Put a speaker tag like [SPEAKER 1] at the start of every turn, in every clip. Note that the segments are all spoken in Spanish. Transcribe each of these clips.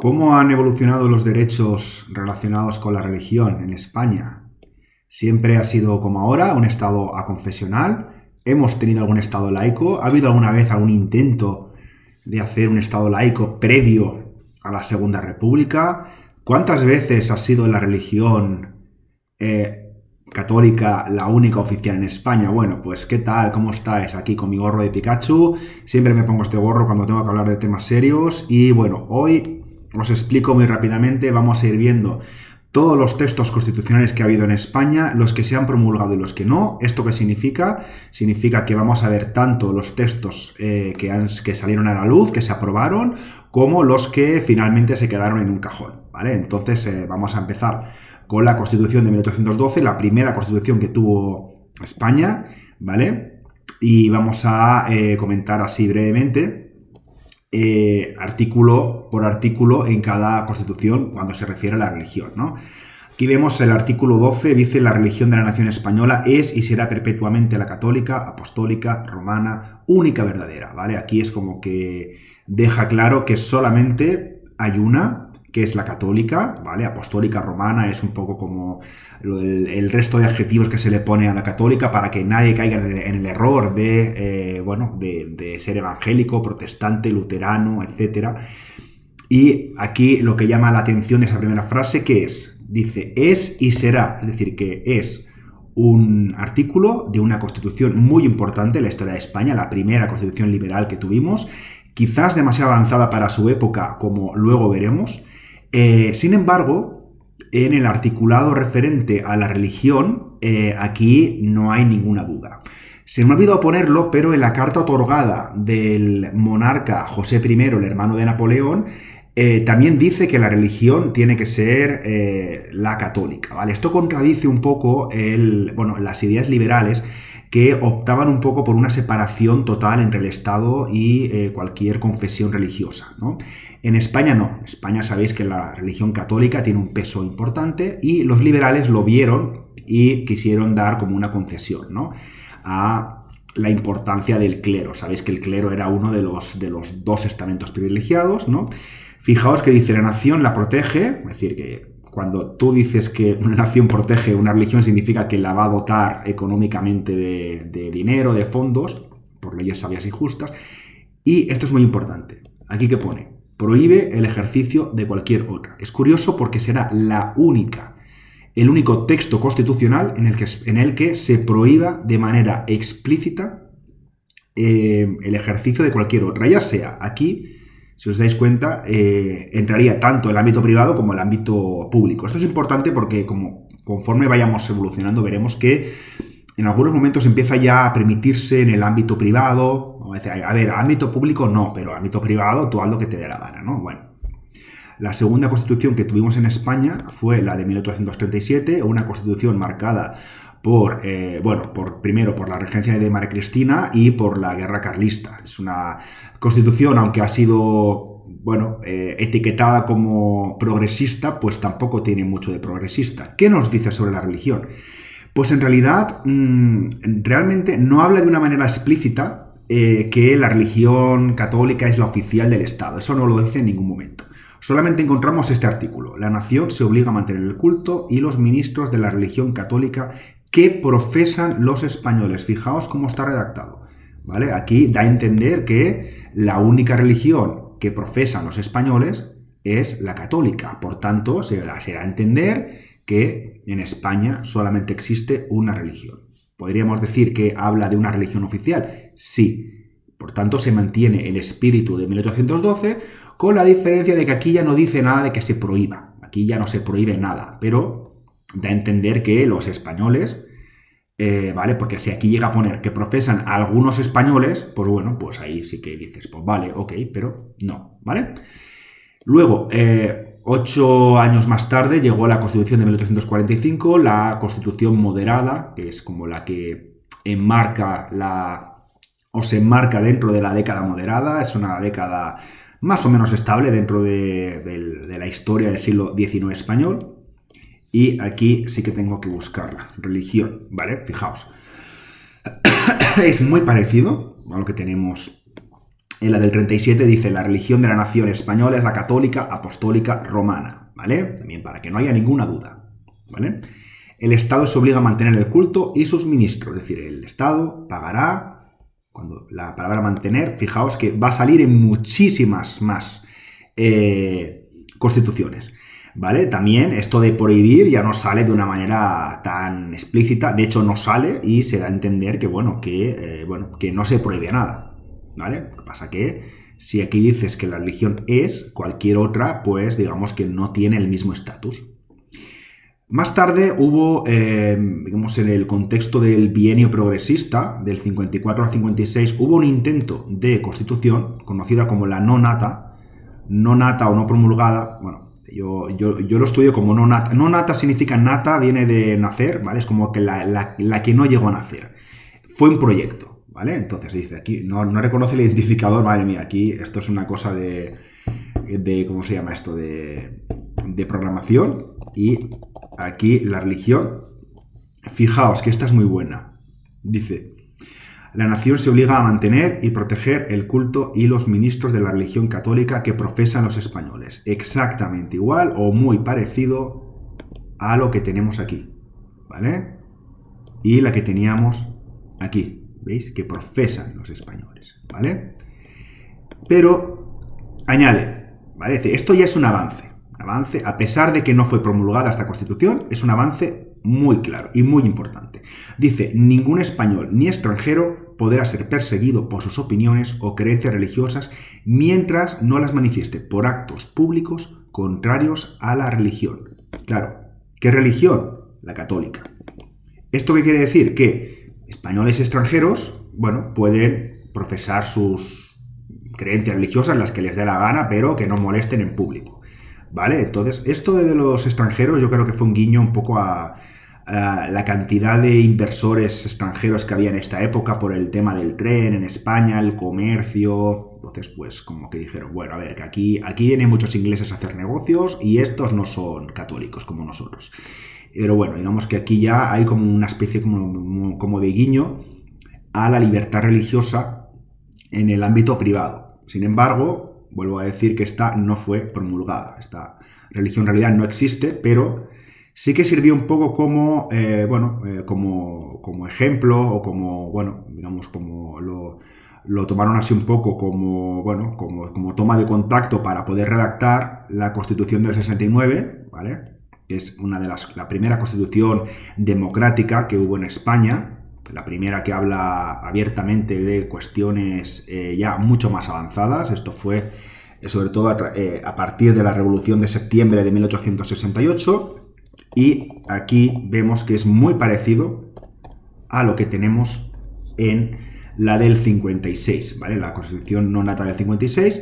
[SPEAKER 1] ¿Cómo han evolucionado los derechos relacionados con la religión en España? ¿Siempre ha sido como ahora, un estado aconfesional? ¿Hemos tenido algún estado laico? ¿Ha habido alguna vez algún intento de hacer un estado laico previo a la Segunda República? ¿Cuántas veces ha sido la religión católica la única oficial en España? Bueno, pues ¿qué tal? ¿Cómo estáis? Aquí con mi gorro de Pikachu. Siempre me pongo este gorro cuando tengo que hablar de temas serios. Y bueno, hoy os explico muy rápidamente, vamos a ir viendo todos los textos constitucionales que ha habido en España, los que se han promulgado y los que no. ¿Esto qué significa? Significa que vamos a ver tanto los textos que salieron a la luz, que se aprobaron, como los que finalmente se quedaron en un cajón, ¿vale? Entonces vamos a empezar con la Constitución de 1812, la primera Constitución que tuvo España, ¿vale? Y vamos a comentar así brevemente artículo por artículo en cada constitución cuando se refiere a la religión, ¿no? Aquí vemos el artículo 12, dice: la religión de la nación española es y será perpetuamente la católica, apostólica, romana, única, verdadera, ¿vale? Aquí es como que deja claro que solamente hay una, que es la católica, ¿vale? Apostólica, romana, es un poco como el resto de adjetivos que se le pone a la católica para que nadie caiga en el error de ser evangélico, protestante, luterano, etc. Y aquí lo que llama la atención de esa primera frase, ¿qué es? Dice, es y será, es decir, que es un artículo de una constitución muy importante en la historia de España, la primera constitución liberal que tuvimos, quizás demasiado avanzada para su época, como luego veremos. Sin embargo, en el articulado referente a la religión, aquí no hay ninguna duda. Se me ha olvidado ponerlo, pero en la carta otorgada del monarca José I, el hermano de Napoleón, también dice que la religión tiene que ser la católica, ¿vale? Esto contradice un poco las ideas liberales que optaban un poco por una separación total entre el Estado y cualquier confesión religiosa, ¿no? En España no. En España sabéis que la religión católica tiene un peso importante y los liberales lo vieron y quisieron dar como una concesión, ¿no?, a la importancia del clero. Sabéis que el clero era uno de los dos estamentos privilegiados, ¿no? Fijaos que dice: la nación la protege, es decir, que cuando tú dices que una nación protege una religión, significa que la va a dotar económicamente de dinero, de fondos, por leyes sabias y justas. Y esto es muy importante. Aquí que pone: prohíbe el ejercicio de cualquier otra. Es curioso porque será el único texto constitucional en el que se prohíba de manera explícita el ejercicio de cualquier otra, ya sea aquí. Si os dais cuenta, entraría tanto el ámbito privado como el ámbito público. Esto es importante porque conforme vayamos evolucionando veremos que en algunos momentos empieza ya a permitirse en el ámbito privado. A ver, ámbito público no, pero ámbito privado tú haz lo que te dé la gana, ¿no? Bueno, la segunda constitución que tuvimos en España fue la de 1837, una constitución marcada primero por la regencia de María Cristina y por la guerra carlista. Es una constitución, aunque ha sido etiquetada como progresista, pues tampoco tiene mucho de progresista. ¿Qué nos dice sobre la religión? Pues en realidad realmente no habla de una manera explícita que la religión católica es la oficial del Estado. Eso no lo dice en ningún momento. Solamente encontramos este artículo: la nación se obliga a mantener el culto y los ministros de la religión católica que profesan los españoles. Fijaos cómo está redactado, ¿vale? Aquí da a entender que la única religión que profesan los españoles es la católica. Por tanto, se da a entender que en España solamente existe una religión. ¿Podríamos decir que habla de una religión oficial? Sí. Por tanto, se mantiene el espíritu de 1812, con la diferencia de que aquí ya no dice nada de que se prohíba. Aquí ya no se prohíbe nada, pero da a entender que los españoles, ¿vale? Porque si aquí llega a poner que profesan algunos españoles, pues bueno, pues ahí sí que dices, pues vale, ok, pero no, ¿vale? Luego, 8 años más tarde llegó la Constitución de 1845, la Constitución moderada, que es como la que se enmarca dentro de la década moderada. Es una década más o menos estable dentro de la historia del siglo XIX español. Y aquí sí que tengo que buscarla. Religión, ¿vale? Fijaos. Es muy parecido a lo que tenemos En la del 37 dice, la religión de la nación española es la católica, apostólica, romana, ¿vale? También para que no haya ninguna duda, ¿vale? El Estado se obliga a mantener el culto y sus ministros, es decir, el Estado pagará, cuando la palabra mantener, fijaos que va a salir en muchísimas más constituciones, ¿vale? También esto de prohibir ya no sale de una manera tan explícita, de hecho no sale y se da a entender que, que no se prohíbe nada. ¿Vale? Lo que pasa que si aquí dices que la religión es, cualquier otra, pues digamos que no tiene el mismo estatus. Más tarde hubo, digamos, en el contexto del bienio progresista, del 54 al 56, hubo un intento de constitución conocida como la no nata o no promulgada. Bueno, yo lo estudio como no nata. No nata significa nata, viene de nacer, ¿vale? Es como que la que no llegó a nacer. Fue un proyecto. ¿Vale? Entonces dice aquí, no reconoce el identificador, madre mía, aquí esto es una cosa de ¿cómo se llama esto? De programación, y aquí la religión, fijaos que esta es muy buena, dice, la nación se obliga a mantener y proteger el culto y los ministros de la religión católica que profesan los españoles, exactamente igual o muy parecido a lo que tenemos aquí, ¿vale? Y la que teníamos aquí. ¿Veis? Que profesan los españoles, ¿vale? Pero añade, ¿vale? Esto ya es un avance, a pesar de que no fue promulgada esta Constitución, es un avance muy claro y muy importante. Dice, ningún español ni extranjero podrá ser perseguido por sus opiniones o creencias religiosas mientras no las manifieste por actos públicos contrarios a la religión. Claro, ¿qué religión? La católica. ¿Esto qué quiere decir? Que españoles y extranjeros, bueno, pueden profesar sus creencias religiosas, las que les dé la gana, pero que no molesten en público, ¿vale? Entonces, esto de los extranjeros yo creo que fue un guiño un poco a la cantidad de inversores extranjeros que había en esta época por el tema del tren en España, el comercio. Entonces, pues como que dijeron, bueno, a ver, que aquí vienen muchos ingleses a hacer negocios y estos no son católicos como nosotros. Pero bueno, digamos que aquí ya hay como una especie como de guiño a la libertad religiosa en el ámbito privado. Sin embargo, vuelvo a decir que esta no fue promulgada. Esta religión en realidad no existe, pero sí que sirvió un poco como, como ejemplo o como, bueno, digamos, como lo tomaron así un poco como, bueno, como toma de contacto para poder redactar la Constitución del 69, ¿vale? Que es la primera constitución democrática que hubo en España, la primera que habla abiertamente de cuestiones ya mucho más avanzadas. Esto fue sobre todo a partir de la Revolución de Septiembre de 1868, y aquí vemos que es muy parecido a lo que tenemos en la del 56, ¿vale? La Constitución no nata del 56,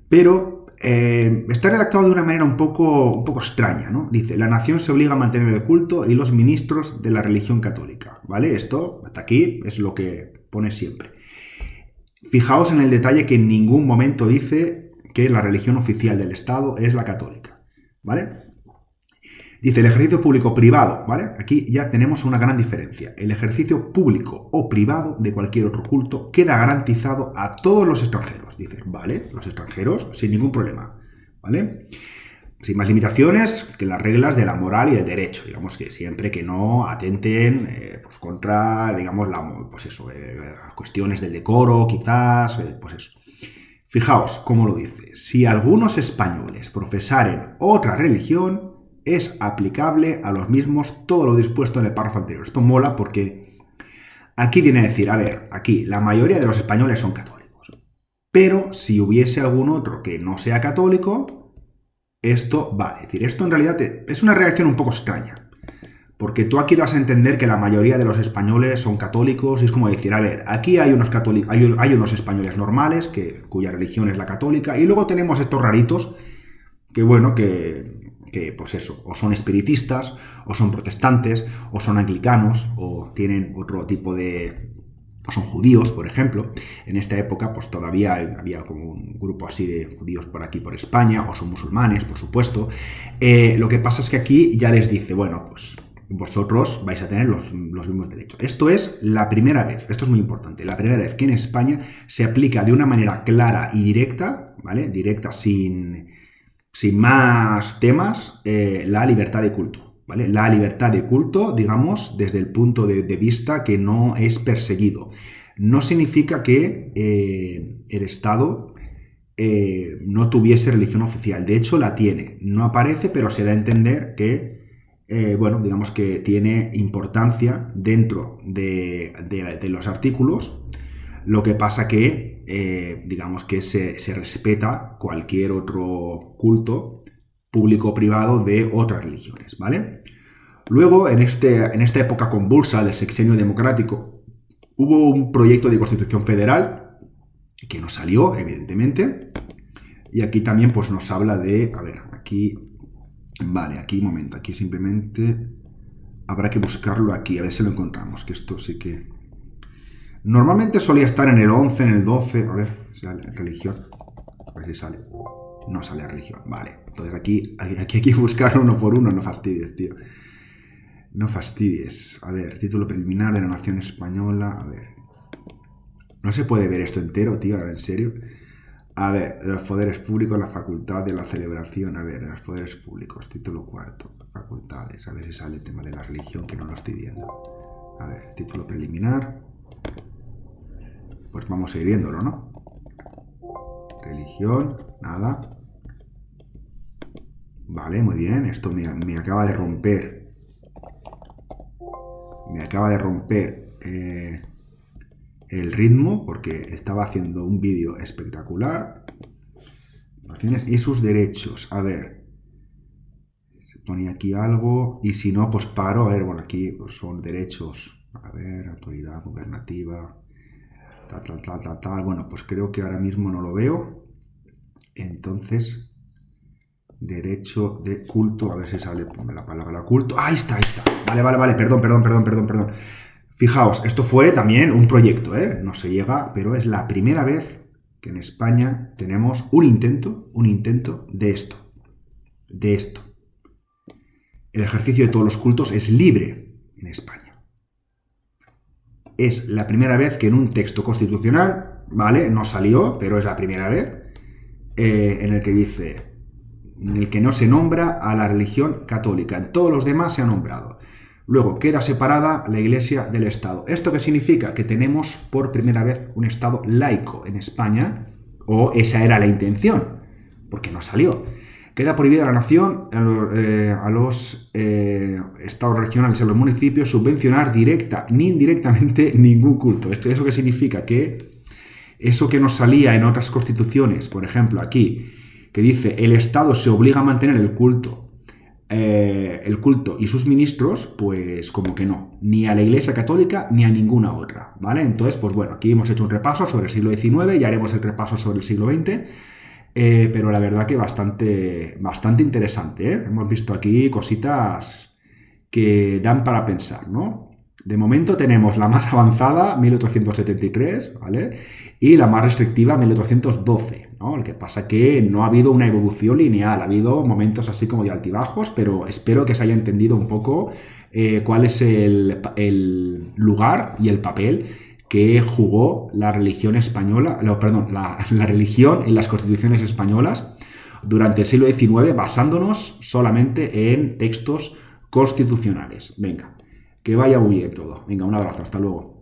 [SPEAKER 1] pero está redactado de una manera un poco extraña, ¿no? Dice, la nación se obliga a mantener el culto y los ministros de la religión católica, ¿vale? Esto, hasta aquí, es lo que pone siempre. Fijaos en el detalle que en ningún momento dice que la religión oficial del Estado es la católica, ¿vale? Dice, el ejercicio público-privado, ¿vale? Aquí ya tenemos una gran diferencia. El ejercicio público o privado de cualquier otro culto queda garantizado a todos los extranjeros. Dice, vale, los extranjeros sin ningún problema, ¿vale? Sin más limitaciones que las reglas de la moral y el derecho. Digamos que siempre que no atenten pues contra, digamos, las cuestiones del decoro, quizás, pues eso. Fijaos cómo lo dice. Si algunos españoles profesaren otra religión, es aplicable a los mismos todo lo dispuesto en el párrafo anterior. Esto mola porque aquí viene a decir, a ver, aquí la mayoría de los españoles son católicos, pero si hubiese algún otro que no sea católico, esto va. Es decir, esto en realidad es una reacción un poco extraña, porque tú aquí vas a entender que la mayoría de los españoles son católicos y es como decir, a ver, aquí hay unos católicos, hay unos españoles normales cuya religión es la católica, y luego tenemos estos raritos que, bueno, que pues eso, o son espiritistas, o son protestantes, o son anglicanos, o tienen otro tipo o son judíos, por ejemplo. En esta época pues todavía había como un grupo así de judíos por aquí, por España, o son musulmanes, por supuesto. Lo que pasa es que aquí ya les dice, bueno, pues vosotros vais a tener los mismos derechos. Esto es la primera vez, esto es muy importante, la primera vez que en España se aplica de una manera clara y directa, ¿vale? Directa sin más temas, la libertad de culto, ¿vale? La libertad de culto, digamos, desde el punto de vista que no es perseguido. No significa que el Estado no tuviese religión oficial. De hecho, la tiene. No aparece, pero se da a entender que, bueno, digamos que tiene importancia dentro de los artículos. Lo que pasa que, digamos que se respeta cualquier otro culto público o privado de otras religiones, ¿vale? Luego, en esta época convulsa del sexenio democrático, hubo un proyecto de Constitución Federal que no salió, evidentemente, y aquí también pues nos habla de, a ver, aquí, vale, aquí, un momento, aquí simplemente habrá que buscarlo aquí, a ver si lo encontramos, que esto sí que... Normalmente solía estar en el 11, en el 12, a ver, sale religión, a ver si sale, no sale religión, vale, entonces aquí hay que buscarlo uno por uno, no fastidies, tío. No fastidies. A ver, título preliminar de la nación española. A ver. No se puede ver esto entero, tío, en serio. A ver, de los poderes públicos, la facultad de la celebración. A ver, de los poderes públicos, título cuarto. Facultades. A ver si sale el tema de la religión, que no lo estoy viendo. A ver, título preliminar. Pues vamos a ir viéndolo, ¿no? Religión, nada. Vale, muy bien. Esto me acaba de romper. Me acaba de romper el ritmo porque estaba haciendo un vídeo espectacular. Naciones y sus derechos. A ver. Se ponía aquí algo. Y si no, pues paro. A ver, bueno, aquí pues son derechos. A ver, autoridad gubernativa. Tal. Bueno, pues creo que ahora mismo no lo veo. Entonces, derecho de culto. A ver si sale la palabra culto. Ahí está. Vale. Perdón. Fijaos, esto fue también un proyecto, ¿eh? No se llega, pero es la primera vez que en España tenemos un intento de esto. El ejercicio de todos los cultos es libre en España. Es la primera vez que en un texto constitucional, ¿vale? No salió, pero es la primera vez en el que dice, en el que no se nombra a la religión católica. En todos los demás se ha nombrado. Luego, queda separada la Iglesia del Estado. ¿Esto qué significa? Que tenemos por primera vez un Estado laico en España, o esa era la intención, porque no salió. Queda prohibida la nación a los estados regionales, a los municipios, subvencionar directa ni indirectamente ningún culto. ¿Eso qué significa? Que eso que nos salía en otras constituciones, por ejemplo, aquí, que dice el Estado se obliga a mantener el culto y sus ministros, pues como que no, ni a la Iglesia Católica ni a ninguna otra, ¿vale? Entonces, pues bueno, aquí hemos hecho un repaso sobre el siglo XIX, ya haremos el repaso sobre el siglo XX, pero la verdad que bastante interesante, ¿eh? Hemos visto aquí cositas que dan para pensar, ¿no? De momento tenemos la más avanzada, 1873, ¿vale? Y la más restrictiva, 1812, ¿no? Lo que pasa que no ha habido una evolución lineal, ha habido momentos así como de altibajos, pero espero que se haya entendido un poco cuál es el lugar y el papel que jugó la religión española, la religión en las constituciones españolas durante el siglo XIX, basándonos solamente en textos constitucionales. Venga. Que vaya muy bien todo. Venga, un abrazo, hasta luego.